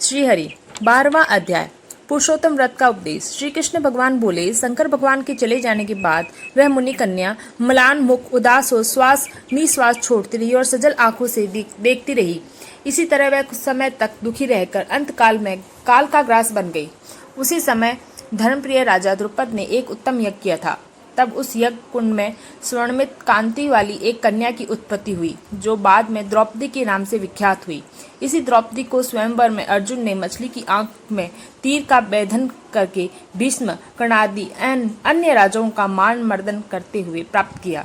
श्रीहरि 12वां अध्याय पुरुषोत्तम व्रत का उपदेश। श्री कृष्ण भगवान बोले, शंकर भगवान के चले जाने के बाद वह मुनि कन्या म्लान मुख उदास हो श्वास निश्वास छोड़ती रही और सजल आंखों से देखती रही। इसी तरह वह कुछ समय तक दुखी रहकर अंत काल में काल का ग्रास बन गई। उसी समय धर्मप्रिय राजा द्रुपद ने एक उत्तम यज्ञ किया था। तब उस यज्ञ कुंड में स्वर्णमित कांति वाली एक कन्या की उत्पत्ति हुई, जो बाद में द्रौपदी के नाम से विख्यात हुई। इसी द्रौपदी को स्वयंवर में अर्जुन ने मछली की आंख में तीर का भेदन करके भीष्म, कर्णादि अन्य राजाओं का मान मर्दन करते हुए प्राप्त किया।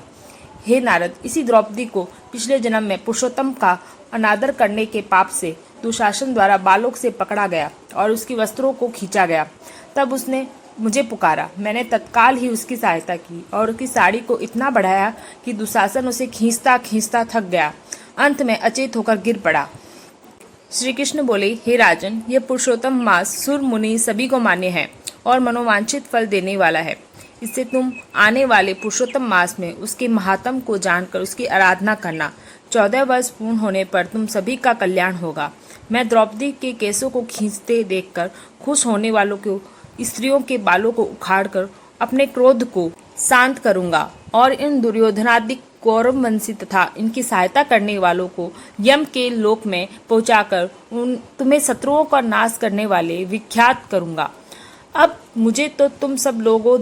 हे नारद, इसी द्रौपदी को पिछले जन्म में पुरुषोत्तम का अनादर करने के पाप से दुशासन द्वारा बालोक से पकड़ा गया और उसकी वस्त्रों को खींचा गया। तब उसने मुझे पुकारा। मैंने तत्काल ही उसकी सहायता की और उसकी साड़ी को इतना बढ़ाया कि दुशासन उसे खींचता खींचता थक गया। अंत में अचेत होकर गिर पड़ा। श्री कृष्ण बोले, हे राजन, यह पुरुषोत्तम मास सुर मुनि सभी को मान्य है और मनोवांछित फल देने वाला है। इससे तुम आने वाले पुरुषोत्तम मास में उसके महात्म को जानकर उसकी आराधना करना। 14 वर्ष पूर्ण होने पर तुम सभी का कल्याण होगा। मैं द्रौपदी के केसों को खींचते देखकर खुश होने वालों को स्त्रियों के बालों को उखाड़कर अपने क्रोध को शांत करूंगा और इन दुर्योधनादि कौरववंशी तथा इनकी सहायता करने वालों को यम के लोक में पहुंचाकर तुम्हें शत्रुओं का नाश करने वाले विख्यात करूंगा। अब मुझे तो तुम सब लोगों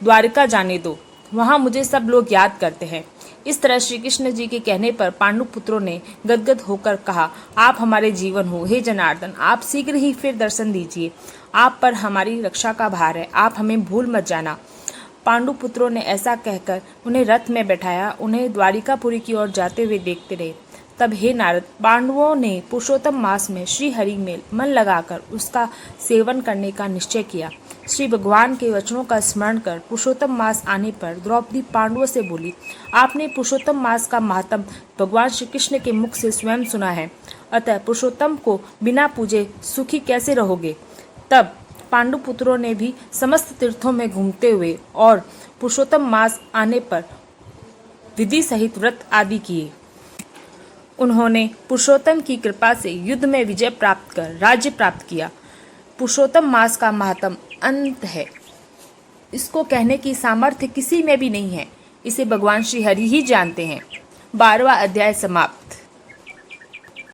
द्वारिका जाने दो, वहां मुझे सब लोग याद करते हैं। इस तरह श्री कृष्ण जी के कहने पर पांडु पुत्रों ने गदगद होकर कहा, आप हमारे जीवन हो, हे जनार्दन, आप शीघ्र ही फिर दर्शन दीजिए। आप पर हमारी रक्षा का भार है, आप हमें भूल मत जाना। पांडु पुत्रों ने ऐसा कहकर उन्हें रथ में बैठाया, उन्हें द्वारिकापुरी की ओर जाते हुए देखते रहे। तब हे नारद, पांडवों ने पुरुषोत्तम मास में श्री हरि में मन लगाकर उसका सेवन करने का निश्चय किया। श्री भगवान के वचनों का स्मरण कर पुरुषोत्तम मास आने पर द्रौपदी पांडवों से बोली, आपने पुरुषोत्तम मास का महात्म भगवान श्री कृष्ण के मुख से स्वयं सुना है, अतः पुरुषोत्तम को बिना पूजे सुखी कैसे रहोगे। तब पांडु पुत्रों ने भी समस्त तीर्थों में घूमते हुए और पुरुषोत्तम मास आने पर विधि सहित व्रत आदि किए। उन्होंने पुरुषोत्तम की कृपा से युद्ध में विजय प्राप्त कर राज्य प्राप्त किया। पुरुषोत्तम मास का महात्म अनंत है, इसको कहने की सामर्थ्य किसी में भी नहीं है। इसे भगवान श्री हरि ही जानते हैं। 12वां अध्याय समाप्त।